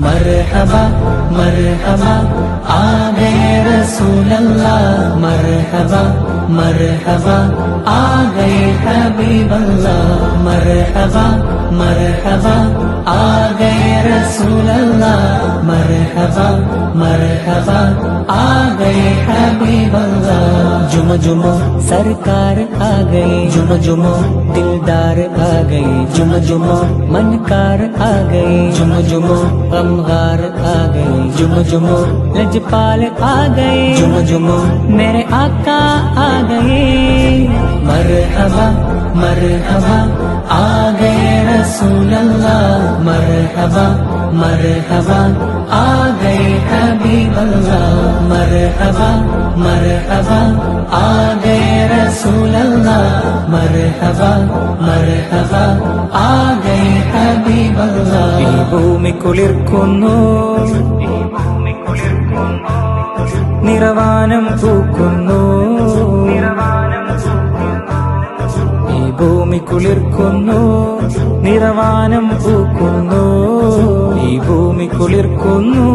मरहबा मरहबा आ गए रसूल अल्लाह, मरहबा मरहबा आ गए हबीब अल्लाह, मरहबा मरहबा आ गए रसूल अल्लाह, मरहबा मरहबा आ गए हबीब अल्लाह। जुम जुम सरकार आ गए, जुम जुम दिलदार आ गए, जुम जुम मनकार आ गए, जुम जुम गमगार आ गए, जुम जुम लजपाल आ गए, जुम जुम मेरे आका आ गए। मरहबा मरहबा आ गए रसूल अल्लाह, मरहबा मरहबा आ गए हबीब अल्लाह, मरहबा मरहबा आ गए रसूल अल्लाह, मरहबा मरहबा आ गए हबीब अल्लाह। ഈ ഭൂമി കുളിർക്കുന്നു, നിറവാനം പൂക്കുന്നു, ഈ ഭൂമി കുളിർക്കുന്നു, നിറവാനം പൂക്കുന്നു, ഈ ഭൂമി കുളിർക്കുന്നു,